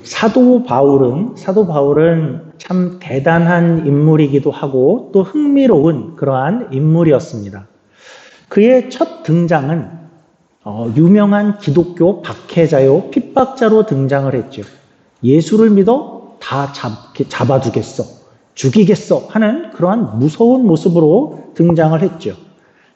사도 바울은 참 대단한 인물이기도 하고 또 흥미로운 그러한 인물이었습니다. 그의 첫 등장은 유명한 기독교 박해자요 핍박자로 등장을 했죠. 예수를 믿어 다 잡아두겠어, 죽이겠어 하는 그러한 무서운 모습으로 등장을 했죠.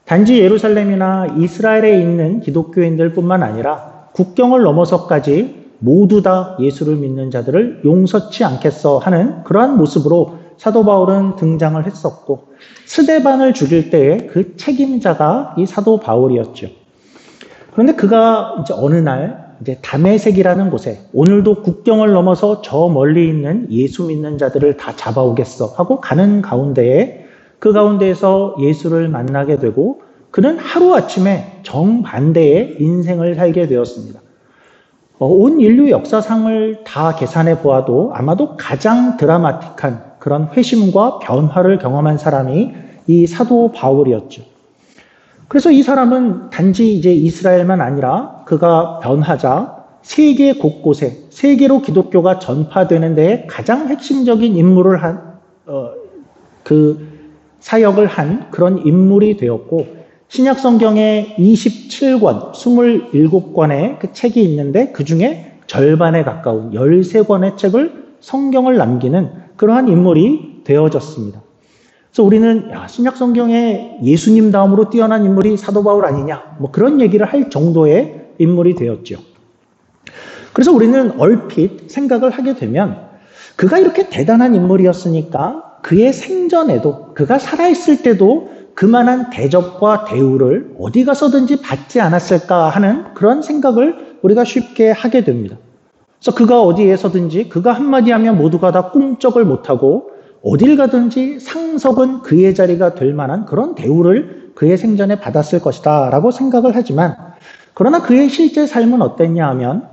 단지 예루살렘이나 이스라엘에 있는 기독교인들뿐만 아니라 국경을 넘어서까지 모두 다 예수를 믿는 자들을 용서치 않겠어 하는 그러한 모습으로 사도 바울은 등장을 했었고, 스데반을 죽일 때의 그 책임자가 이 사도 바울이었죠. 그런데 그가 이제 어느 날 이제 다메섹이라는 곳에 오늘도 국경을 넘어서 저 멀리 있는 예수 믿는 자들을 다 잡아오겠어 하고 가는 가운데에 그 가운데에서 예수를 만나게 되고 그는 하루아침에 정반대의 인생을 살게 되었습니다. 온 인류 역사상을 다 계산해 보아도 아마도 가장 드라마틱한 그런 회심과 변화를 경험한 사람이 이 사도 바울이었죠. 그래서 이 사람은 단지 이제 이스라엘만 아니라 그가 변하자 세계 곳곳에, 세계로 기독교가 전파되는 데에 가장 핵심적인 임무를 그 사역을 한 그런 인물이 되었고, 신약 성경에 27권, 27권의 그 책이 있는데 그 중에 절반에 가까운 13권의 책을 성경을 남기는 그러한 인물이 되어졌습니다. 그래서 우리는 신약 성경에 예수님 다음으로 뛰어난 인물이 사도 바울 아니냐, 뭐 그런 얘기를 할 정도의 인물이 되었죠. 그래서 우리는 얼핏 생각을 하게 되면 그가 이렇게 대단한 인물이었으니까 그의 생전에도, 그가 살아있을 때도 그만한 대접과 대우를 어디 가서든지 받지 않았을까 하는 그런 생각을 우리가 쉽게 하게 됩니다. 그래서 그가 어디에서든지 그가 한마디 하면 모두가 다 꿈쩍을 못하고 어딜 가든지 상석은 그의 자리가 될 만한 그런 대우를 그의 생전에 받았을 것이다 라고 생각을 하지만, 그러나 그의 실제 삶은 어땠냐 하면,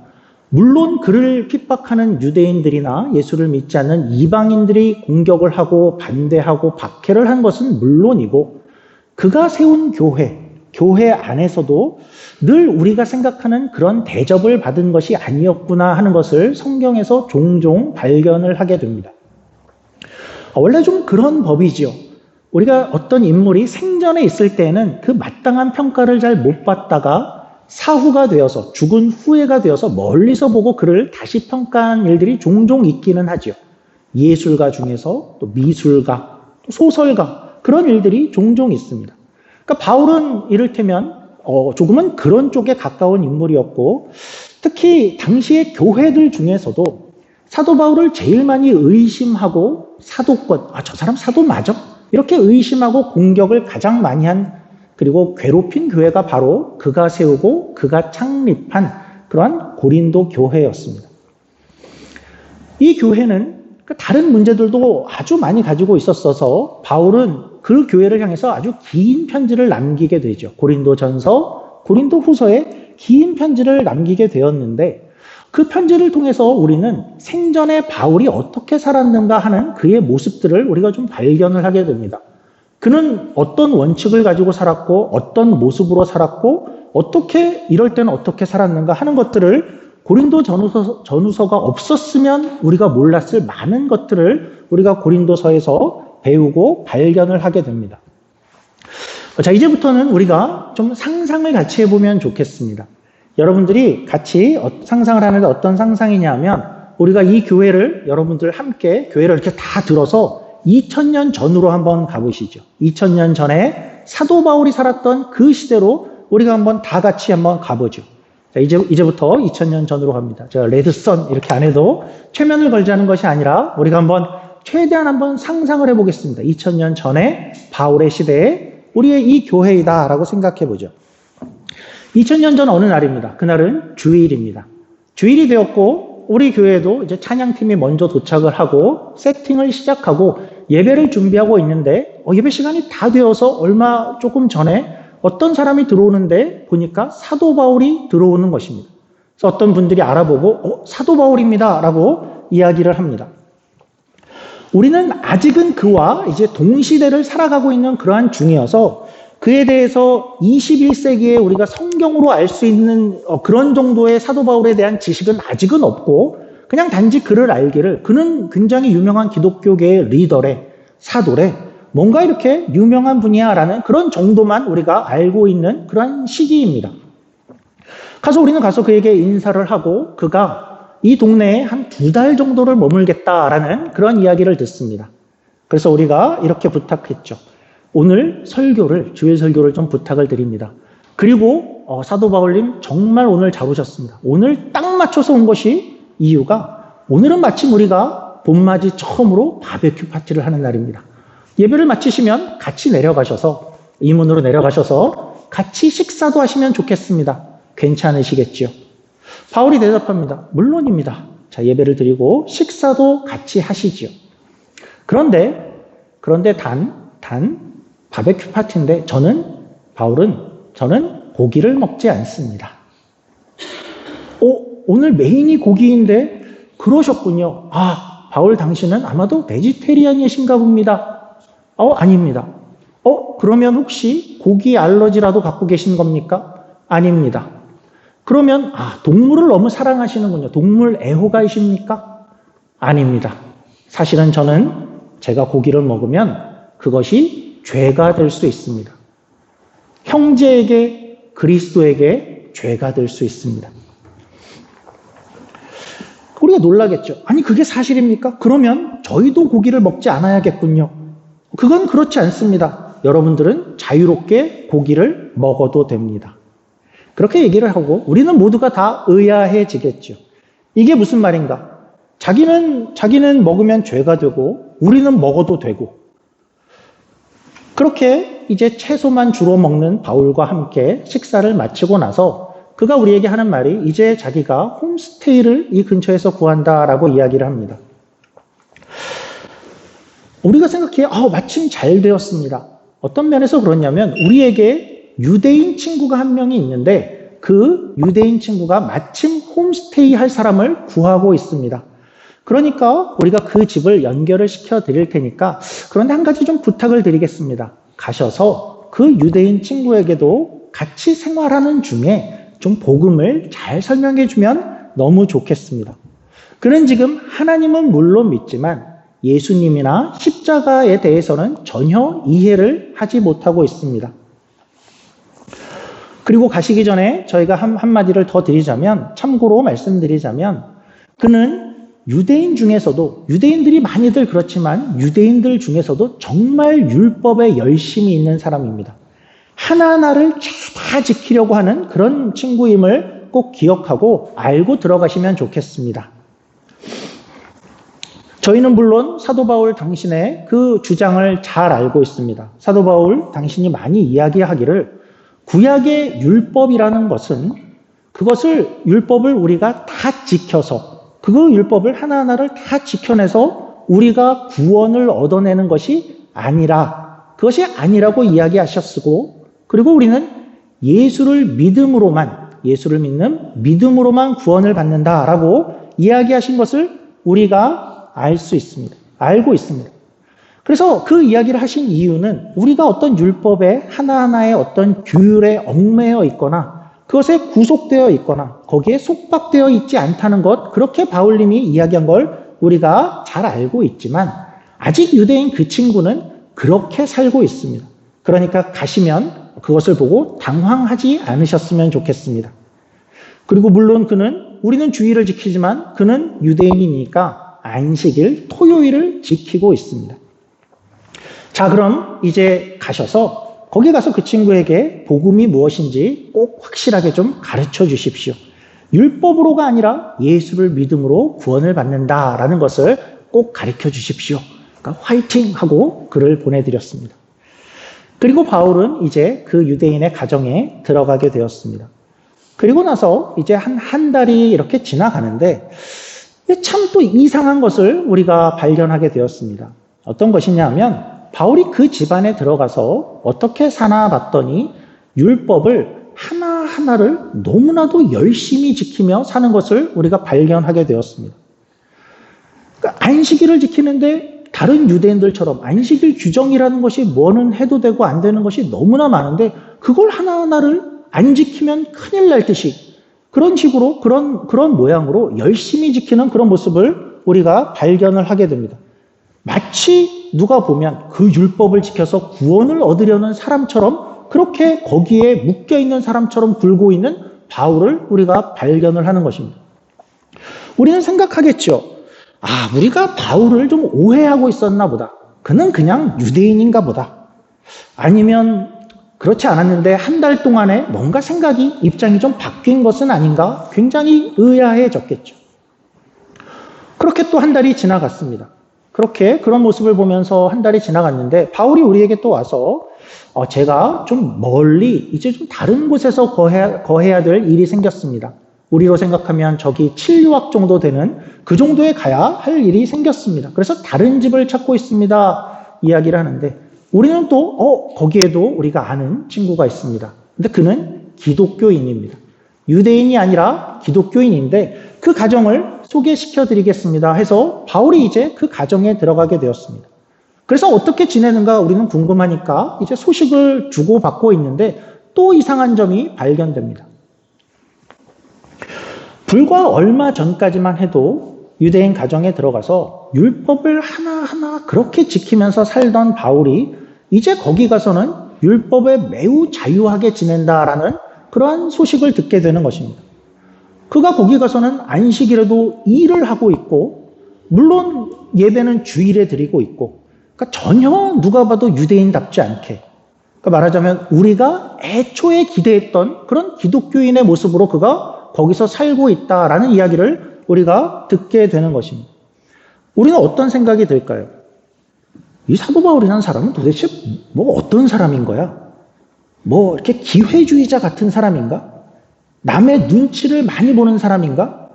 물론 그를 핍박하는 유대인들이나 예수를 믿지 않는 이방인들이 공격을 하고 반대하고 박해를 한 것은 물론이고, 그가 세운 교회 안에서도 늘 우리가 생각하는 그런 대접을 받은 것이 아니었구나 하는 것을 성경에서 종종 발견을 하게 됩니다. 원래 좀 그런 법이지요. 우리가 어떤 인물이 생전에 있을 때는 그 마땅한 평가를 잘 못 받다가 사후가 되어서, 죽은 후회가 되어서 멀리서 보고 그를 다시 평가한 일들이 종종 있기는 하죠. 예술가 중에서 또 미술가, 또 소설가, 그런 일들이 종종 있습니다. 그러니까 바울은 이를테면 조금은 그런 쪽에 가까운 인물이었고, 특히 당시의 교회들 중에서도 사도 바울을 제일 많이 의심하고 사도권, 저 사람 사도 맞아? 이렇게 의심하고 공격을 가장 많이 한, 그리고 괴롭힌 교회가 바로 그가 세우고 그가 창립한 그러한 고린도 교회였습니다. 이 교회는 다른 문제들도 아주 많이 가지고 있었어서 바울은 그 교회를 향해서 아주 긴 편지를 남기게 되죠. 고린도전서, 고린도후서에 긴 편지를 남기게 되었는데, 그 편지를 통해서 우리는 생전에 바울이 어떻게 살았는가 하는 그의 모습들을 우리가 좀 발견을 하게 됩니다. 그는 어떤 원칙을 가지고 살았고 어떤 모습으로 살았고 어떻게 이럴 때는 어떻게 살았는가 하는 것들을 고린도 전후서가 없었으면 우리가 몰랐을 많은 것들을 우리가 고린도서에서 배우고 발견을 하게 됩니다. 자, 이제부터는 우리가 좀 상상을 같이 해보면 좋겠습니다. 여러분들이 같이 상상을 하는데 어떤 상상이냐면, 우리가 이 교회를, 여러분들 함께 교회를 이렇게 다 들어서 2000년 전으로 한번 가보시죠. 2000년 전에 사도 바울이 살았던 그 시대로 우리가 한번 다 같이 한번 가보죠. 자, 이제부터 2000년 전으로 갑니다. 제가 레드선 이렇게 안 해도 최면을 걸자는 것이 아니라 우리가 한번 최대한 한번 상상을 해보겠습니다. 2000년 전에 바울의 시대에 우리의 이 교회이다라고 생각해보죠. 2000년 전 어느 날입니다. 그날은 주일입니다. 주일이 되었고 우리 교회에도 이제 찬양팀이 먼저 도착을 하고 세팅을 시작하고 예배를 준비하고 있는데 예배 시간이 다 되어서 얼마 조금 전에 어떤 사람이 들어오는데 보니까 사도 바울이 들어오는 것입니다. 그래서 어떤 분들이 알아보고 사도 바울입니다 라고 이야기를 합니다. 우리는 아직은 그와 이제 동시대를 살아가고 있는 그러한 중이어서 그에 대해서 21세기에 우리가 성경으로 알 수 있는 그런 정도의 사도 바울에 대한 지식은 아직은 없고, 그냥 단지 그를 알기를 그는 굉장히 유명한 기독교계의 리더래, 사도래, 뭔가 이렇게 유명한 분이야 라는 그런 정도만 우리가 알고 있는 그런 시기입니다. 우리는 가서 그에게 인사를 하고 그가 이 동네에 한 2달 정도를 머물겠다라는 그런 이야기를 듣습니다. 그래서 우리가 이렇게 부탁했죠. 오늘 설교를, 주일 설교를 좀 부탁을 드립니다. 그리고 사도 바울님 정말 오늘 잘 오셨습니다. 오늘 딱 맞춰서 온 것이 이유가 오늘은 마침 우리가 봄맞이 처음으로 바베큐 파티를 하는 날입니다. 예배를 마치시면 같이 내려가셔서 이문으로 내려가셔서 같이 식사도 하시면 좋겠습니다. 괜찮으시겠지요? 바울이 대답합니다. 물론입니다. 자, 예배를 드리고 식사도 같이 하시지요. 그런데 단 바베큐 파티인데 저는 고기를 먹지 않습니다. 오늘 메인이 고기인데 그러셨군요. 바울 당신은 아마도 베지테리안이신가 봅니다. 아닙니다. 그러면 혹시 고기 알러지라도 갖고 계신 겁니까? 아닙니다. 그러면 동물을 너무 사랑하시는군요. 동물 애호가이십니까? 아닙니다. 사실은 저는 제가 고기를 먹으면 그것이 죄가 될 수 있습니다. 형제에게, 그리스도에게 죄가 될 수 있습니다. 우리가 놀라겠죠. 아니 그게 사실입니까? 그러면 저희도 고기를 먹지 않아야겠군요. 그건 그렇지 않습니다. 여러분들은 자유롭게 고기를 먹어도 됩니다. 그렇게 얘기를 하고 우리는 모두가 다 의아해지겠죠. 이게 무슨 말인가? 자기는 먹으면 죄가 되고 우리는 먹어도 되고 그렇게 이제 채소만 주로 먹는 바울과 함께 식사를 마치고 나서 그가 우리에게 하는 말이 이제 자기가 홈스테이를 이 근처에서 구한다라고 이야기를 합니다. 우리가 생각해 마침 잘 되었습니다. 어떤 면에서 그렇냐면 우리에게 유대인 친구가 한 명이 있는데 그 유대인 친구가 마침 홈스테이 할 사람을 구하고 있습니다. 그러니까 우리가 그 집을 연결을 시켜 드릴 테니까 그런데 한 가지 좀 부탁을 드리겠습니다. 가셔서 그 유대인 친구에게도 같이 생활하는 중에 좀 복음을 잘 설명해 주면 너무 좋겠습니다. 그는 지금 하나님은 물론 믿지만 예수님이나 십자가에 대해서는 전혀 이해를 하지 못하고 있습니다. 그리고 가시기 전에 저희가 한마디를 더 드리자면, 참고로 말씀드리자면, 그는 유대인 중에서도, 유대인들이 많이들 그렇지만 유대인들 중에서도 정말 율법에 열심히 있는 사람입니다. 하나하나를 다 지키려고 하는 그런 친구임을 꼭 기억하고 알고 들어가시면 좋겠습니다. 저희는 물론 사도 바울 당신의 그 주장을 잘 알고 있습니다. 사도 바울 당신이 많이 이야기하기를 구약의 율법이라는 것은 그것을 율법을 우리가 다 지켜서 그 율법을 하나하나를 다 지켜내서 우리가 구원을 얻어내는 것이 아니라 그것이 아니라고 이야기하셨고 그리고 우리는 예수를 믿는 믿음으로만 구원을 받는다라고 이야기하신 것을 우리가 알고 있습니다. 그래서 그 이야기를 하신 이유는 우리가 어떤 율법의 하나하나의 어떤 규율에 얽매여 있거나 그것에 구속되어 있거나 거기에 속박되어 있지 않다는 것, 그렇게 바울님이 이야기한 걸 우리가 잘 알고 있지만 아직 유대인 그 친구는 그렇게 살고 있습니다. 그러니까 가시면 그것을 보고 당황하지 않으셨으면 좋겠습니다. 그리고 물론 우리는 주일을 지키지만 그는 유대인이니까 안식일, 토요일을 지키고 있습니다. 자, 그럼 이제 가셔서 거기 가서 그 친구에게 복음이 무엇인지 꼭 확실하게 좀 가르쳐 주십시오. 율법으로가 아니라 예수를 믿음으로 구원을 받는다라는 것을 꼭 가르쳐 주십시오. 그러니까 화이팅 하고 글을 보내드렸습니다. 그리고 바울은 이제 그 유대인의 가정에 들어가게 되었습니다. 그리고 나서 이제 한 달이 이렇게 지나가는데 참 또 이상한 것을 우리가 발견하게 되었습니다. 어떤 것이냐 하면 바울이 그 집안에 들어가서 어떻게 사나 봤더니 율법을 하나하나를 너무나도 열심히 지키며 사는 것을 우리가 발견하게 되었습니다. 그러니까 안식일을 지키는데 다른 유대인들처럼 안식일 규정이라는 것이 뭐는 해도 되고 안 되는 것이 너무나 많은데 그걸 하나하나를 안 지키면 큰일 날 듯이 그런 식으로, 그런 모양으로 열심히 지키는 그런 모습을 우리가 발견을 하게 됩니다. 마치 누가 보면 그 율법을 지켜서 구원을 얻으려는 사람처럼 그렇게 거기에 묶여있는 사람처럼 굴고 있는 바울을 우리가 발견을 하는 것입니다. 우리는 생각하겠죠. 우리가 바울을 좀 오해하고 있었나 보다. 그는 그냥 유대인인가 보다. 아니면 그렇지 않았는데 한 달 동안에 뭔가 생각이, 입장이 좀 바뀐 것은 아닌가? 굉장히 의아해졌겠죠. 그렇게 또 한 달이 지나갔습니다. 그렇게 그런 모습을 보면서 한 달이 지나갔는데 바울이 우리에게 또 와서 제가 좀 멀리 이제 좀 다른 곳에서 거해야 될 일이 생겼습니다. 우리로 생각하면 저기 7유학 정도 되는 그 정도에 가야 할 일이 생겼습니다. 그래서 다른 집을 찾고 있습니다. 이야기를 하는데 우리는 또 거기에도 우리가 아는 친구가 있습니다. 근데 그는 기독교인입니다. 유대인이 아니라 기독교인인데 그 가정을 소개시켜 드리겠습니다 해서 바울이 이제 그 가정에 들어가게 되었습니다. 그래서 어떻게 지내는가 우리는 궁금하니까 이제 소식을 주고받고 있는데 또 이상한 점이 발견됩니다. 불과 얼마 전까지만 해도 유대인 가정에 들어가서 율법을 하나하나 그렇게 지키면서 살던 바울이 이제 거기 가서는 율법에 매우 자유하게 지낸다라는 그러한 소식을 듣게 되는 것입니다. 그가 거기 가서는 안식일에도 일을 하고 있고 물론 예배는 주일에 드리고 있고 그러니까 전혀 누가 봐도 유대인답지 않게 그러니까 말하자면 우리가 애초에 기대했던 그런 기독교인의 모습으로 그가 거기서 살고 있다라는 이야기를 우리가 듣게 되는 것입니다. 우리는 어떤 생각이 들까요? 이 사도 바울이라는 사람은 도대체 뭐 어떤 사람인 거야? 뭐 이렇게 기회주의자 같은 사람인가? 남의 눈치를 많이 보는 사람인가?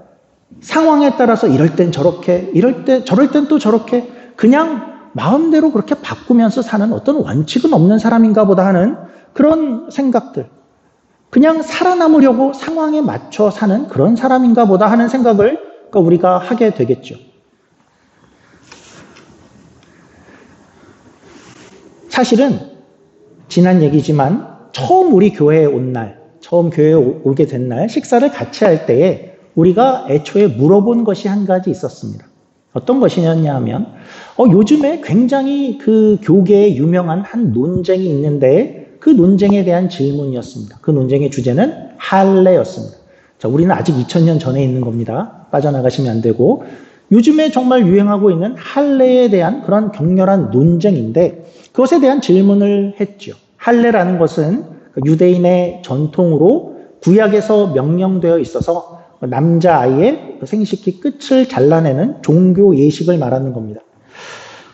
상황에 따라서 이럴 땐 저렇게, 저럴 땐 또 저렇게 그냥 마음대로 그렇게 바꾸면서 사는 어떤 원칙은 없는 사람인가 보다 하는 그런 생각들. 그냥 살아남으려고 상황에 맞춰 사는 그런 사람인가 보다 하는 생각을 우리가 하게 되겠죠. 사실은 지난 얘기지만 처음 우리 교회에 온 날, 처음 교회에 오게 된 날 식사를 같이 할 때에 우리가 애초에 물어본 것이 한 가지 있었습니다. 어떤 것이었냐 하면 요즘에 굉장히 그 교계에 유명한 한 논쟁이 있는데 그 논쟁에 대한 질문이었습니다. 그 논쟁의 주제는 할례였습니다. 자, 우리는 아직 2000년 전에 있는 겁니다. 빠져나가시면 안 되고 요즘에 정말 유행하고 있는 할례에 대한 그런 격렬한 논쟁인데 그것에 대한 질문을 했죠. 할례라는 것은 유대인의 전통으로 구약에서 명령되어 있어서 남자아이의 생식기 끝을 잘라내는 종교 예식을 말하는 겁니다.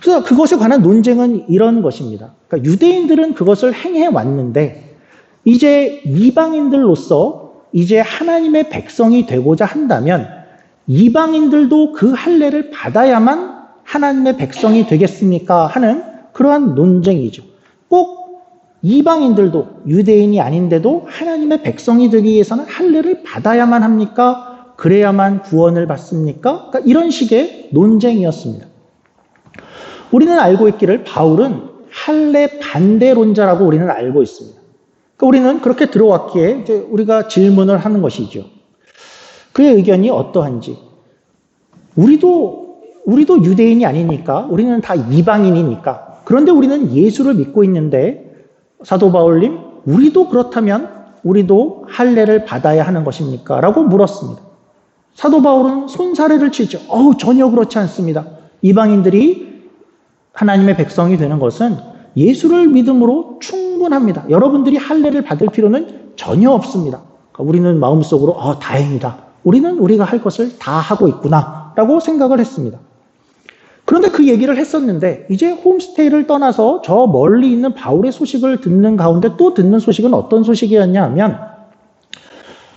그래서 그것에 관한 논쟁은 이런 것입니다. 그러니까 유대인들은 그것을 행해 왔는데 이제 이방인들로서 이제 하나님의 백성이 되고자 한다면 이방인들도 그 할례를 받아야만 하나님의 백성이 되겠습니까? 하는 그러한 논쟁이죠. 꼭 이방인들도 유대인이 아닌데도 하나님의 백성이 되기 위해서는 할례를 받아야만 합니까? 그래야만 구원을 받습니까? 그러니까 이런 식의 논쟁이었습니다. 우리는 알고 있기를 바울은 할례 반대론자라고 우리는 알고 있습니다. 그러니까 우리는 그렇게 들어왔기에 이제 우리가 질문을 하는 것이죠. 그의 의견이 어떠한지. 우리도 유대인이 아니니까 우리는 다 이방인이니까 그런데 우리는 예수를 믿고 있는데 사도 바울님 우리도 그렇다면 우리도 할례를 받아야 하는 것입니까? 라고 물었습니다. 사도 바울은 손사래를 치죠. 전혀 그렇지 않습니다. 이방인들이 하나님의 백성이 되는 것은 예수를 믿음으로 충분합니다. 여러분들이 할례를 받을 필요는 전혀 없습니다. 그러니까 우리는 마음속으로 다행이다. 우리는 우리가 할 것을 다 하고 있구나 라고 생각을 했습니다. 그런데 그 얘기를 했었는데 이제 홈스테이를 떠나서 저 멀리 있는 바울의 소식을 듣는 가운데 또 듣는 소식은 어떤 소식이었냐 하면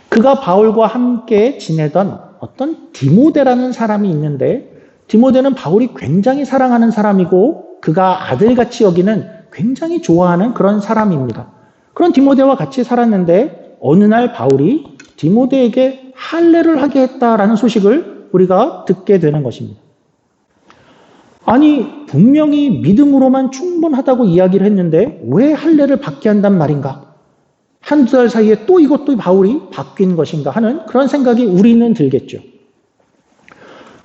그가 바울과 함께 지내던 어떤 디모데라는 사람이 있는데 디모데는 바울이 굉장히 사랑하는 사람이고 그가 아들같이 여기는 굉장히 좋아하는 그런 사람입니다. 그런 디모데와 같이 살았는데 어느 날 바울이 디모데에게 할례를 하게 했다라는 소식을 우리가 듣게 되는 것입니다. 아니 분명히 믿음으로만 충분하다고 이야기를 했는데 왜 할례를 받게 한단 말인가? 한두 달 사이에 또 이것도 바울이 바뀐 것인가 하는 그런 생각이 우리는 들겠죠.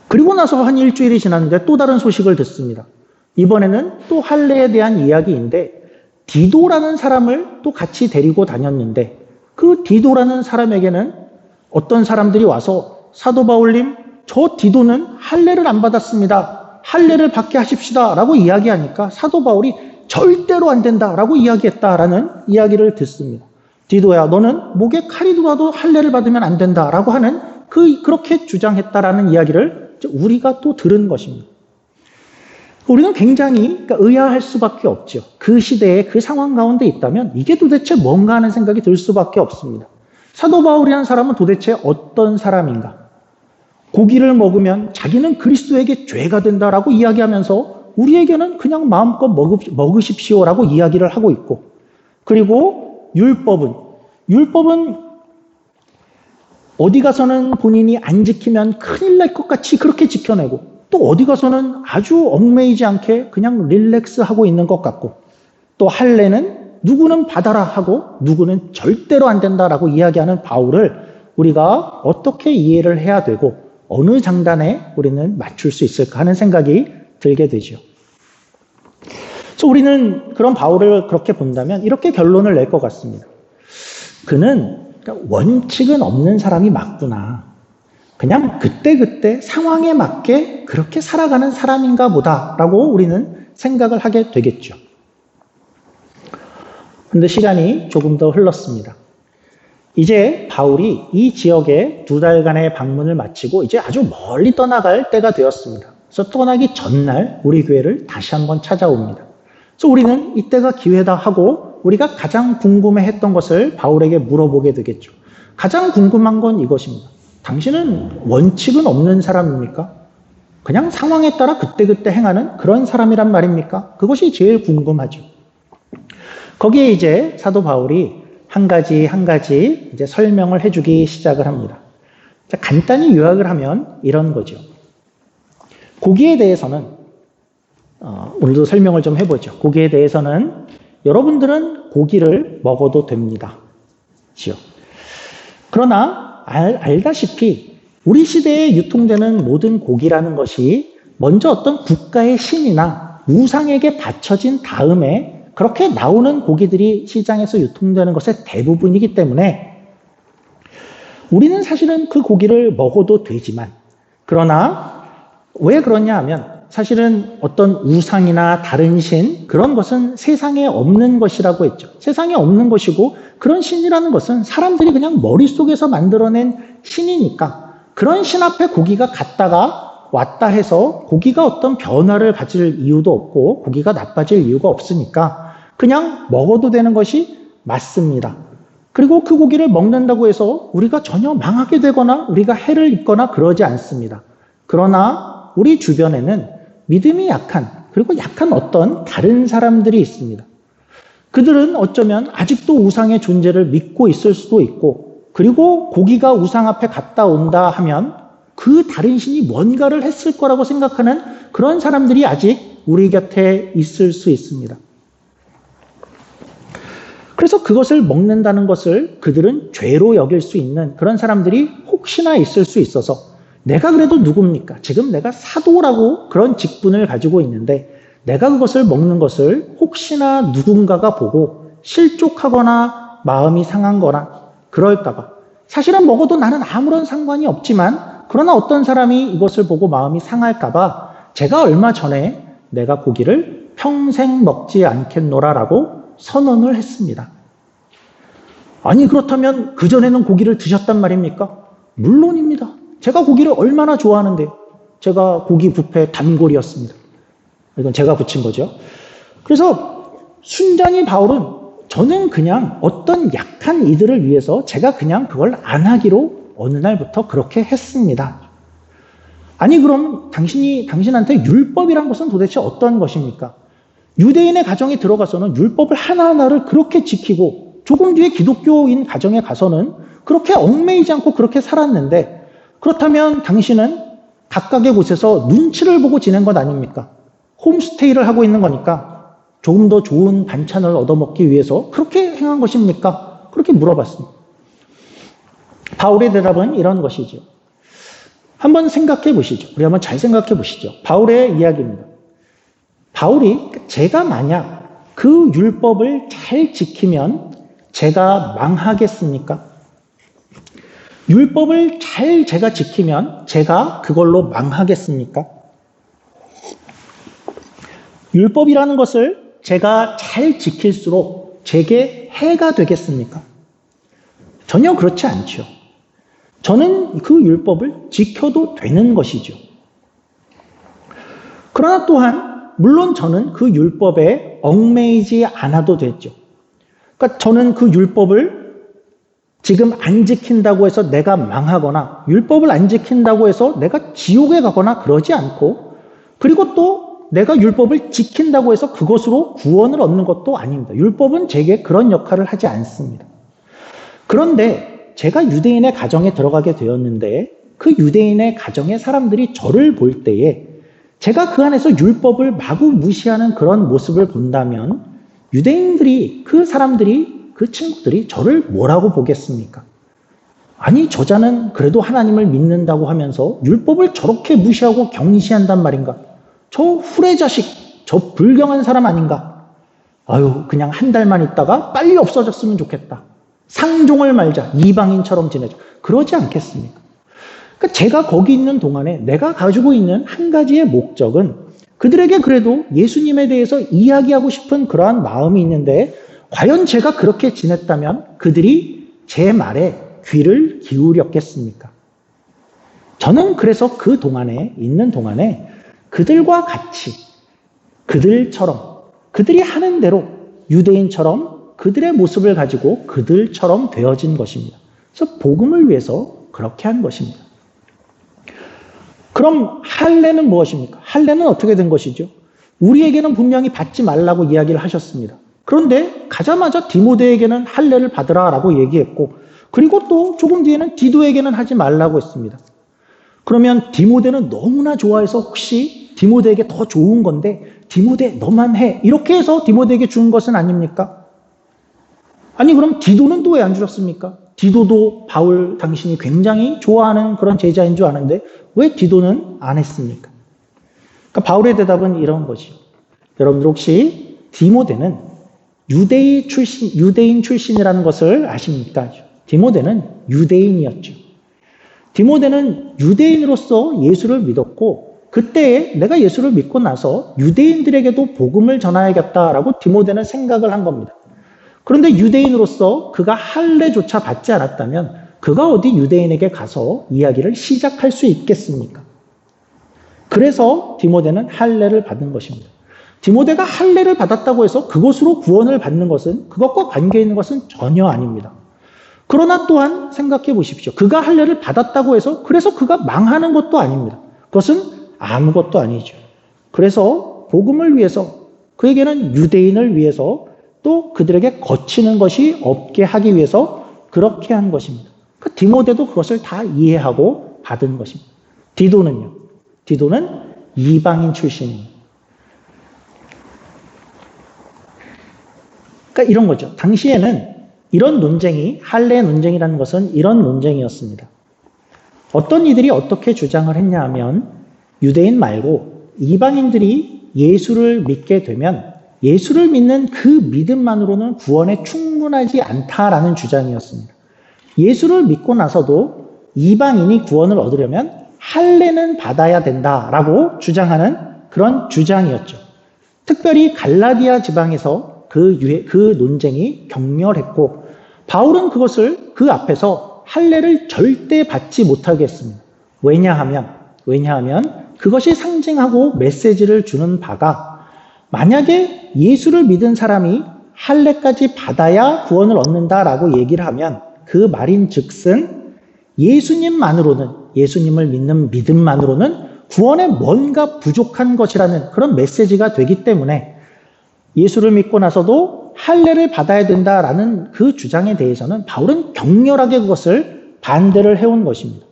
그리고 나서 한 일주일이 지났는데 또 다른 소식을 듣습니다. 이번에는 또 할례에 대한 이야기인데 디도라는 사람을 또 같이 데리고 다녔는데 그 디도라는 사람에게는 어떤 사람들이 와서 사도 바울님, 저 디도는 할례를 안 받았습니다. 할례를 받게 하십시다 라고 이야기하니까 사도 바울이 절대로 안 된다라고 이야기했다라는 이야기를 듣습니다. 디도야, 너는 목에 칼이 들어와도 할례를 받으면 안 된다라고 하는 그렇게 주장했다라는 이야기를 우리가 또 들은 것입니다. 우리는 굉장히 의아할 수밖에 없죠. 그 시대에 그 상황 가운데 있다면 이게 도대체 뭔가 하는 생각이 들 수밖에 없습니다. 사도 바울이라는 사람은 도대체 어떤 사람인가? 고기를 먹으면 자기는 그리스도에게 죄가 된다라고 이야기하면서 우리에게는 그냥 마음껏 먹으십시오라고 이야기를 하고 있고, 그리고 율법은 어디 가서는 본인이 안 지키면 큰일 날 것 같이 그렇게 지켜내고, 또 어디 가서는 아주 얽매이지 않게 그냥 릴렉스하고 있는 것 같고, 또 할례는 누구는 받아라 하고 누구는 절대로 안 된다라고 이야기하는 바울을 우리가 어떻게 이해를 해야 되고 어느 장단에 우리는 맞출 수 있을까 하는 생각이 들게 되죠. 그래서 우리는 그런 바울을 그렇게 본다면 이렇게 결론을 낼 것 같습니다. 그는 원칙은 없는 사람이 맞구나. 그냥 그때그때 상황에 맞게 그렇게 살아가는 사람인가 보다라고 우리는 생각을 하게 되겠죠. 그런데 시간이 조금 더 흘렀습니다. 이제 바울이 이 지역에 2달간의 방문을 마치고 이제 아주 멀리 떠나갈 때가 되었습니다. 그래서 떠나기 전날 우리 교회를 다시 한번 찾아옵니다. 그래서 우리는 이때가 기회다 하고 우리가 가장 궁금해했던 것을 바울에게 물어보게 되겠죠. 가장 궁금한 건 이것입니다. 당신은 원칙은 없는 사람입니까? 그냥 상황에 따라 그때그때 행하는 그런 사람이란 말입니까? 그것이 제일 궁금하죠. 거기에 이제 사도 바울이 한 가지 이제 설명을 해주기 시작을 합니다. 자, 간단히 요약을 하면 이런 거죠. 고기에 대해서는 오늘도 설명을 좀 해보죠. 고기에 대해서는 여러분들은 고기를 먹어도 됩니다. 그러나 알다시피 우리 시대에 유통되는 모든 고기라는 것이 먼저 어떤 국가의 신이나 우상에게 바쳐진 다음에 그렇게 나오는 고기들이 시장에서 유통되는 것의 대부분이기 때문에 우리는 사실은 그 고기를 먹어도 되지만, 그러나 왜 그러냐 하면 사실은 어떤 우상이나 다른 신, 그런 것은 세상에 없는 것이라고 했죠. 세상에 없는 것이고 그런 신이라는 것은 사람들이 그냥 머릿속에서 만들어낸 신이니까 그런 신 앞에 고기가 갔다가 왔다 해서 고기가 어떤 변화를 가질 이유도 없고 고기가 나빠질 이유가 없으니까 그냥 먹어도 되는 것이 맞습니다. 그리고 그 고기를 먹는다고 해서 우리가 전혀 망하게 되거나 우리가 해를 입거나 그러지 않습니다. 그러나 우리 주변에는 믿음이 약한, 그리고 약한 어떤 다른 사람들이 있습니다. 그들은 어쩌면 아직도 우상의 존재를 믿고 있을 수도 있고, 그리고 고기가 우상 앞에 갔다 온다 하면 그 다른 신이 뭔가를 했을 거라고 생각하는 그런 사람들이 아직 우리 곁에 있을 수 있습니다. 그래서 그것을 먹는다는 것을 그들은 죄로 여길 수 있는 그런 사람들이 혹시나 있을 수 있어서, 내가 그래도 누굽니까? 지금 내가 사도라고 그런 직분을 가지고 있는데 내가 그것을 먹는 것을 혹시나 누군가가 보고 실족하거나 마음이 상한 거나 그럴까봐, 사실은 먹어도 나는 아무런 상관이 없지만 그러나 어떤 사람이 이것을 보고 마음이 상할까봐 제가 얼마 전에 내가 고기를 평생 먹지 않겠노라라고 선언을 했습니다. 아니, 그렇다면 그전에는 고기를 드셨단 말입니까? 물론입니다. 제가 고기를 얼마나 좋아하는데요. 제가 고기 뷔페 단골이었습니다. 이건 제가 붙인 거죠. 그래서 순전히 바울은 저는 그냥 어떤 약한 이들을 위해서 제가 그냥 그걸 안 하기로 어느 날부터 그렇게 했습니다. 아니, 그럼 당신한테 율법이란 것은 도대체 어떤 것입니까? 유대인의 가정에 들어가서는 율법을 하나하나를 그렇게 지키고 조금 뒤에 기독교인 가정에 가서는 그렇게 얽매이지 않고 그렇게 살았는데, 그렇다면 당신은 각각의 곳에서 눈치를 보고 지낸 것 아닙니까? 홈스테이를 하고 있는 거니까 조금 더 좋은 반찬을 얻어먹기 위해서 그렇게 행한 것입니까? 그렇게 물어봤습니다. 바울의 대답은 이런 것이죠. 한번 생각해 보시죠. 우리 한번 잘 생각해 보시죠. 바울의 이야기입니다. 바울이 제가 만약 그 율법을 잘 지키면 제가 망하겠습니까? 율법을 잘 제가 지키면 제가 그걸로 망하겠습니까? 율법이라는 것을 제가 잘 지킬수록 제게 해가 되겠습니까? 전혀 그렇지 않죠. 저는 그 율법을 지켜도 되는 것이죠. 그러나 또한 물론 저는 그 율법에 얽매이지 않아도 되죠. 그러니까 저는 그 율법을 지금 안 지킨다고 해서 내가 망하거나 율법을 안 지킨다고 해서 내가 지옥에 가거나 그러지 않고, 그리고 또 내가 율법을 지킨다고 해서 그것으로 구원을 얻는 것도 아닙니다. 율법은 제게 그런 역할을 하지 않습니다. 그런데 제가 유대인의 가정에 들어가게 되었는데 그 유대인의 가정의 사람들이 저를 볼 때에 제가 그 안에서 율법을 마구 무시하는 그런 모습을 본다면 유대인들이, 그 사람들이, 그 친구들이 저를 뭐라고 보겠습니까? 아니, 저자는 그래도 하나님을 믿는다고 하면서 율법을 저렇게 무시하고 경시한단 말인가? 저 후레자식, 저 불경한 사람 아닌가? 아유, 그냥 한 달만 있다가 빨리 없어졌으면 좋겠다. 상종을 말자. 이방인처럼 지내자. 그러지 않겠습니까? 그러니까 제가 거기 있는 동안에 내가 가지고 있는 한 가지의 목적은 그들에게 그래도 예수님에 대해서 이야기하고 싶은 그러한 마음이 있는데, 과연 제가 그렇게 지냈다면 그들이 제 말에 귀를 기울였겠습니까? 저는 그래서 그 동안에 있는 동안에 그들과 같이 그들처럼, 그들이 하는 대로 유대인처럼 그들의 모습을 가지고 그들처럼 되어진 것입니다. 그래서 복음을 위해서 그렇게 한 것입니다. 그럼 할례는 무엇입니까? 할례는 어떻게 된 것이죠? 우리에게는 분명히 받지 말라고 이야기를 하셨습니다. 그런데 가자마자 디모데에게는 할례를 받으라라고 얘기했고, 그리고 또 조금 뒤에는 디도에게는 하지 말라고 했습니다. 그러면 디모데는 너무나 좋아해서 혹시 디모데에게 더 좋은 건데 디모데 너만 해, 이렇게 해서 디모데에게 준 것은 아닙니까? 아니, 그럼 디도는 또 왜 안 주셨습니까? 디도도 바울 당신이 굉장히 좋아하는 그런 제자인 줄 아는데 왜 디도는 안 했습니까? 그러니까 바울의 대답은 이런 것이요. 여러분들 혹시 디모데는 유대인 출신이라는 것을 아십니까? 디모데는 유대인이었죠. 디모데는 유대인으로서 예수를 믿었고, 그때에 내가 예수를 믿고 나서 유대인들에게도 복음을 전하야겠다라고 디모데는 생각을 한 겁니다. 그런데 유대인으로서 그가 할례조차 받지 않았다면 그가 어디 유대인에게 가서 이야기를 시작할 수 있겠습니까? 그래서 디모데는 할례를 받은 것입니다. 디모데가 할례를 받았다고 해서 그것으로 구원을 받는 것은, 그것과 관계 있는 것은 전혀 아닙니다. 그러나 또한 생각해 보십시오. 그가 할례를 받았다고 해서 그래서 그가 망하는 것도 아닙니다. 그것은 아무것도 아니죠. 그래서 복음을 위해서, 그에게는 유대인을 위해서, 또 그들에게 거치는 것이 없게 하기 위해서 그렇게 한 것입니다. 그 디모데도 그것을 다 이해하고 받은 것입니다. 디도는요? 디도는 이방인 출신입니다. 그러니까 이런 거죠. 당시에는 이런 논쟁이, 할례 논쟁이라는 것은 이런 논쟁이었습니다. 어떤 이들이 어떻게 주장을 했냐 하면, 유대인 말고 이방인들이 예수를 믿게 되면 예수를 믿는 그 믿음만으로는 구원에 충분하지 않다라는 주장이었습니다. 예수를 믿고 나서도 이방인이 구원을 얻으려면 할례는 받아야 된다라고 주장하는 그런 주장이었죠. 특별히 갈라디아 지방에서 그 논쟁이 격렬했고, 바울은 그것을 그 앞에서 할례를 절대 받지 못하게 했습니다. 왜냐하면 그것이 상징하고 메시지를 주는 바가, 만약에 예수를 믿은 사람이 할례까지 받아야 구원을 얻는다라고 얘기를 하면 그 말인즉슨 예수님만으로는, 예수님을 믿는 믿음만으로는 구원에 뭔가 부족한 것이라는 그런 메시지가 되기 때문에 예수를 믿고 나서도 할례를 받아야 된다라는 그 주장에 대해서는 바울은 격렬하게 그것을 반대를 해온 것입니다.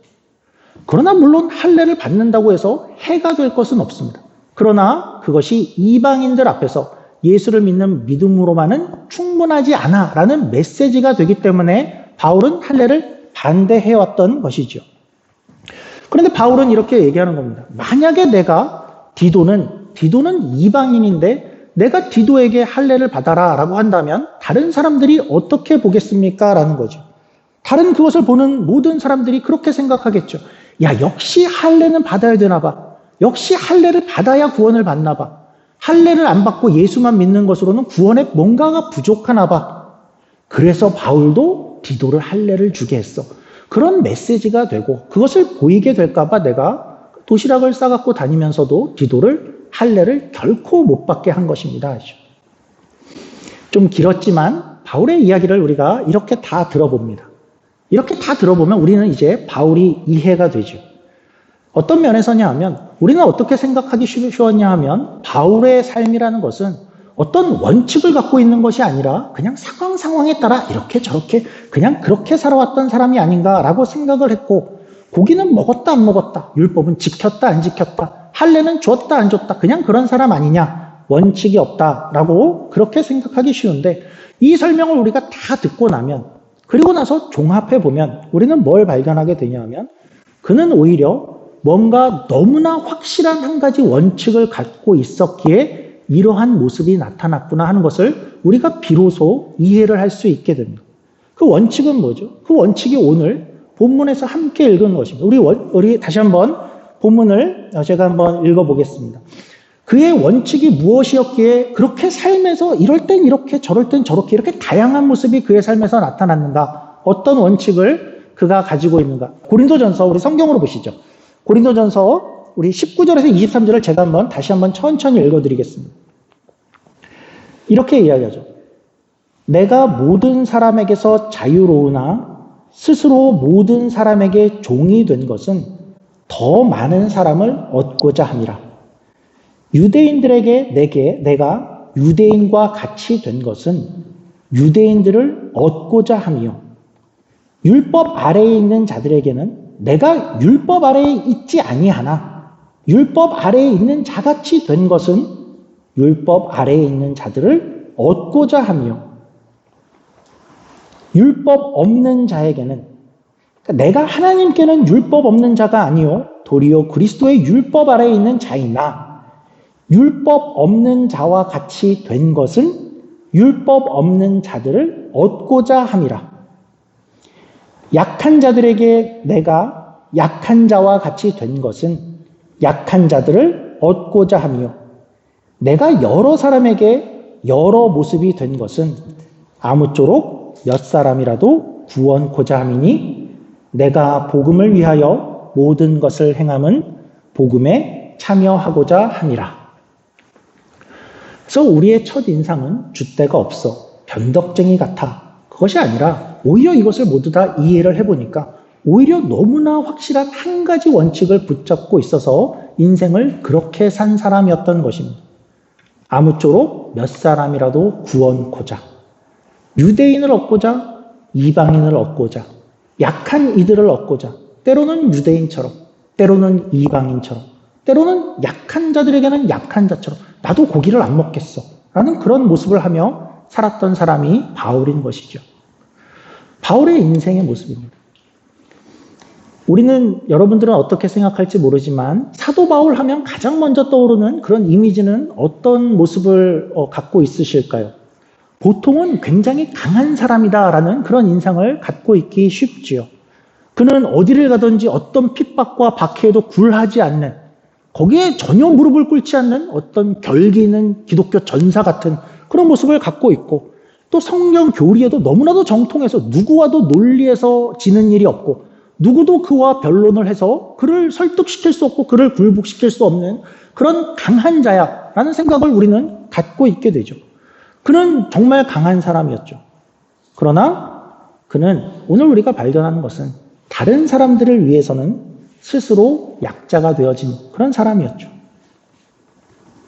그러나 물론 할례를 받는다고 해서 해가 될 것은 없습니다. 그러나 그것이 이방인들 앞에서 예수를 믿는 믿음으로만은 충분히 충분하지 않아 라는 메시지가 되기 때문에 바울은 할례를 반대해왔던 것이죠. 그런데 바울은 이렇게 얘기하는 겁니다. 만약에 내가 디도는 이방인인데 내가 디도에게 할례를 받아라 라고 한다면 다른 사람들이 어떻게 보겠습니까? 라는 거죠. 다른 그것을 보는 모든 사람들이 그렇게 생각하겠죠. 야, 역시 할례는 받아야 되나 봐. 역시 할례를 받아야 구원을 받나 봐. 할례를 안 받고 예수만 믿는 것으로는 구원에 뭔가가 부족하나 봐. 그래서 바울도 디도를 할례를 주게 했어. 그런 메시지가 되고 그것을 보이게 될까 봐 내가 도시락을 싸갖고 다니면서도 디도를 할례를 결코 못 받게 한 것입니다. 좀 길었지만 바울의 이야기를 우리가 이렇게 다 들어봅니다. 이렇게 다 들어보면 우리는 이제 바울이 이해가 되죠. 어떤 면에서냐 하면 우리는 어떻게 생각하기 쉬웠냐 하면 바울의 삶이라는 것은 어떤 원칙을 갖고 있는 것이 아니라 그냥 상황에 따라 이렇게 저렇게 그냥 그렇게 살아왔던 사람이 아닌가라고 생각을 했고 고기는 먹었다 안 먹었다, 율법은 지켰다 안 지켰다, 할례는 줬다 안 줬다, 그냥 그런 사람 아니냐, 원칙이 없다라고 그렇게 생각하기 쉬운데 이 설명을 우리가 다 듣고 나면 그리고 나서 종합해 보면 우리는 뭘 발견하게 되냐면 그는 오히려 뭔가 너무나 확실한 한 가지 원칙을 갖고 있었기에 이러한 모습이 나타났구나 하는 것을 우리가 비로소 이해를 할 수 있게 됩니다. 그 원칙은 뭐죠? 그 원칙이 오늘 본문에서 함께 읽은 것입니다. 우리 다시 한번 본문을 제가 한번 읽어보겠습니다. 그의 원칙이 무엇이었기에 그렇게 삶에서 이럴 땐 이렇게 저럴 땐 저렇게 이렇게 다양한 모습이 그의 삶에서 나타났는가? 어떤 원칙을 그가 가지고 있는가? 고린도전서 우리 성경으로 보시죠. 고린도전서 우리 19절에서 23절을 제가 다시 한번 천천히 읽어드리겠습니다. 이렇게 이야기하죠. 내가 모든 사람에게서 자유로우나 스스로 모든 사람에게 종이 된 것은 더 많은 사람을 얻고자 함이라. 유대인들에게 내가 유대인과 같이 된 것은 유대인들을 얻고자 함이요. 율법 아래에 있는 자들에게는 내가 율법 아래에 있지 아니하나 율법 아래에 있는 자같이 된 것은 율법 아래에 있는 자들을 얻고자 함이요. 율법 없는 자에게는 그러니까 내가 하나님께는 율법 없는 자가 아니요 도리어 그리스도의 율법 아래에 있는 자이나 율법 없는 자와 같이 된 것은 율법 없는 자들을 얻고자 함이라. 약한 자들에게 내가 약한 자와 같이 된 것은 약한 자들을 얻고자 함이요. 내가 여러 사람에게 여러 모습이 된 것은 아무쪼록 몇 사람이라도 구원코자 함이니 내가 복음을 위하여 모든 것을 행함은 복음에 참여하고자 함이라. 그래서 우리의 첫 인상은 줏대가 없어, 변덕쟁이 같아. 그것이 아니라 오히려 이것을 모두 다 이해를 해보니까 오히려 너무나 확실한 한 가지 원칙을 붙잡고 있어서 인생을 그렇게 산 사람이었던 것입니다. 아무쪼록 몇 사람이라도 구원코자, 유대인을 얻고자, 이방인을 얻고자, 약한 이들을 얻고자, 때로는 유대인처럼, 때로는 이방인처럼, 때로는 약한 자들에게는 약한 자처럼 나도 고기를 안 먹겠어 라는 그런 모습을 하며 살았던 사람이 바울인 것이죠. 바울의 인생의 모습입니다. 우리는 여러분들은 어떻게 생각할지 모르지만 사도 바울 하면 가장 먼저 떠오르는 그런 이미지는 어떤 모습을 갖고 있으실까요? 보통은 굉장히 강한 사람이다라는 그런 인상을 갖고 있기 쉽지요. 그는 어디를 가든지 어떤 핍박과 박해에도 굴하지 않는, 거기에 전혀 무릎을 꿇지 않는 어떤 결기 있는 기독교 전사 같은 그런 모습을 갖고 있고, 또 성경 교리에도 너무나도 정통해서 누구와도 논리해서 지는 일이 없고 누구도 그와 변론을 해서 그를 설득시킬 수 없고 그를 굴복시킬 수 없는 그런 강한 자야라는 생각을 우리는 갖고 있게 되죠. 그는 정말 강한 사람이었죠. 그러나 그는 오늘 우리가 발견하는 것은 다른 사람들을 위해서는 스스로 약자가 되어진 그런 사람이었죠.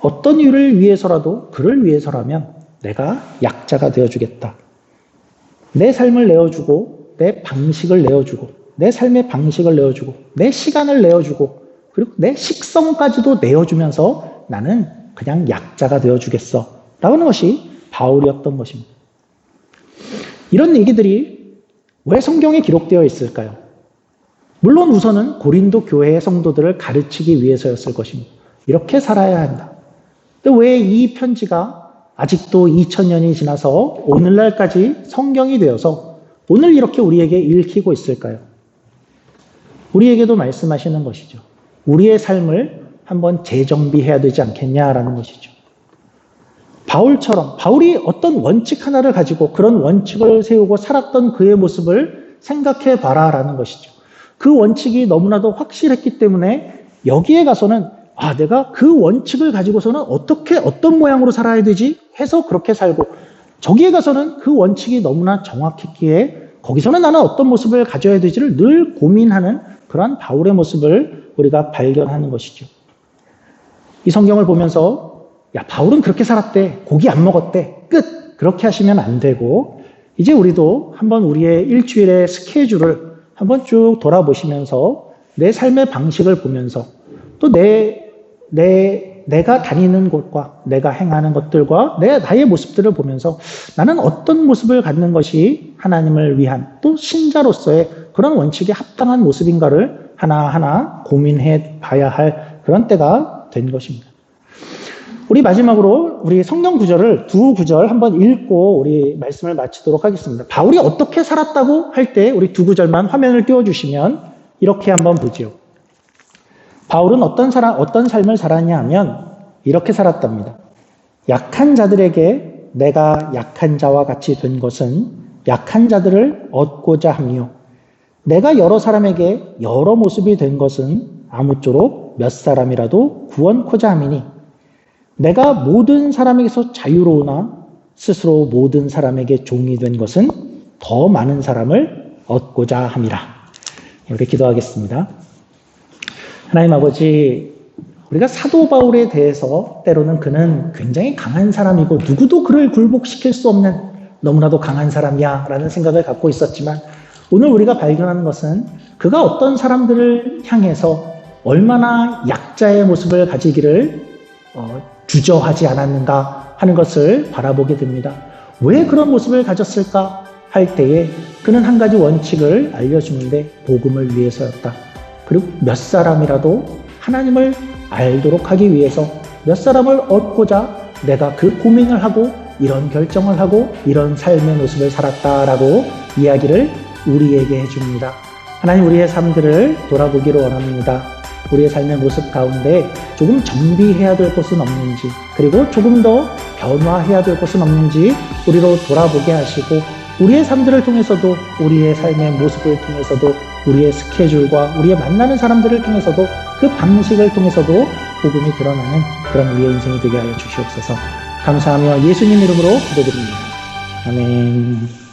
어떤 이유를 위해서라도 그를 위해서라면 내가 약자가 되어주겠다. 내 삶을 내어주고 내 방식을 내어주고 내 삶의 방식을 내어주고 내 시간을 내어주고 그리고 내 식성까지도 내어주면서 나는 그냥 약자가 되어주겠어 라는 것이 바울이었던 것입니다. 이런 얘기들이 왜 성경에 기록되어 있을까요? 물론 우선은 고린도 교회의 성도들을 가르치기 위해서였을 것입니다. 이렇게 살아야 한다. 근데 왜 이 편지가 아직도 2000년이 지나서 오늘날까지 성경이 되어서 오늘 이렇게 우리에게 읽히고 있을까요? 우리에게도 말씀하시는 것이죠. 우리의 삶을 한번 재정비해야 되지 않겠냐라는 것이죠. 바울처럼 바울이 어떤 원칙 하나를 가지고 그런 원칙을 세우고 살았던 그의 모습을 생각해 봐라라는 것이죠. 그 원칙이 너무나도 확실했기 때문에 여기에 가서는 내가 그 원칙을 가지고서는 어떤 모양으로 살아야 되지 해서 그렇게 살고, 저기에 가서는 그 원칙이 너무나 정확했기에 거기서는 나는 어떤 모습을 가져야 되지를 늘 고민하는 그러한 바울의 모습을 우리가 발견하는 것이죠. 이 성경을 보면서 바울은 그렇게 살았대, 고기 안 먹었대, 끝, 그렇게 하시면 안 되고, 이제 우리도 한번 우리의 일주일의 스케줄을 한번 쭉 돌아보시면서 내 삶의 방식을 보면서 또 내가 다니는 곳과 내가 행하는 것들과 나의 모습들을 보면서 나는 어떤 모습을 갖는 것이 하나님을 위한 또 신자로서의 그런 원칙에 합당한 모습인가를 하나하나 고민해 봐야 할 그런 때가 된 것입니다. 우리 마지막으로 우리 성경 구절을 두 구절 한번 읽고 우리 말씀을 마치도록 하겠습니다. 바울이 어떻게 살았다고 할 때 우리 두 구절만 화면을 띄워주시면 이렇게 한번 보죠. 바울은 어떤 삶을 살았냐 하면 이렇게 살았답니다. 약한 자들에게 내가 약한 자와 같이 된 것은 약한 자들을 얻고자 하며, 내가 여러 사람에게 여러 모습이 된 것은 아무쪼록 몇 사람이라도 구원코자 함이니, 내가 모든 사람에게서 자유로우나 스스로 모든 사람에게 종이 된 것은 더 많은 사람을 얻고자 함이라. 이렇게 기도하겠습니다. 하나님 아버지, 우리가 사도 바울에 대해서 때로는 그는 굉장히 강한 사람이고 누구도 그를 굴복시킬 수 없는 너무나도 강한 사람이야 라는 생각을 갖고 있었지만, 오늘 우리가 발견하는 것은 그가 어떤 사람들을 향해서 얼마나 약자의 모습을 가지기를 주저하지 않았는가 하는 것을 바라보게 됩니다. 왜 그런 모습을 가졌을까 할 때에 그는 한 가지 원칙을 알려주는데 복음을 위해서였다. 그리고 몇 사람이라도 하나님을 알도록 하기 위해서 몇 사람을 얻고자 내가 그 고민을 하고 이런 결정을 하고 이런 삶의 모습을 살았다라고 이야기를 우리에게 해줍니다. 하나님, 우리의 삶들을 돌아보기를 원합니다. 우리의 삶의 모습 가운데 조금 정비해야 될 것은 없는지, 그리고 조금 더 변화해야 될 것은 없는지 우리로 돌아보게 하시고, 우리의 삶들을 통해서도, 우리의 삶의 모습을 통해서도, 우리의 스케줄과 우리의 만나는 사람들을 통해서도, 그 방식을 통해서도 복음이 드러나는 그런 우리의 인생이 되게 하여 주시옵소서. 감사하며 예수님 이름으로 기도드립니다. 아멘.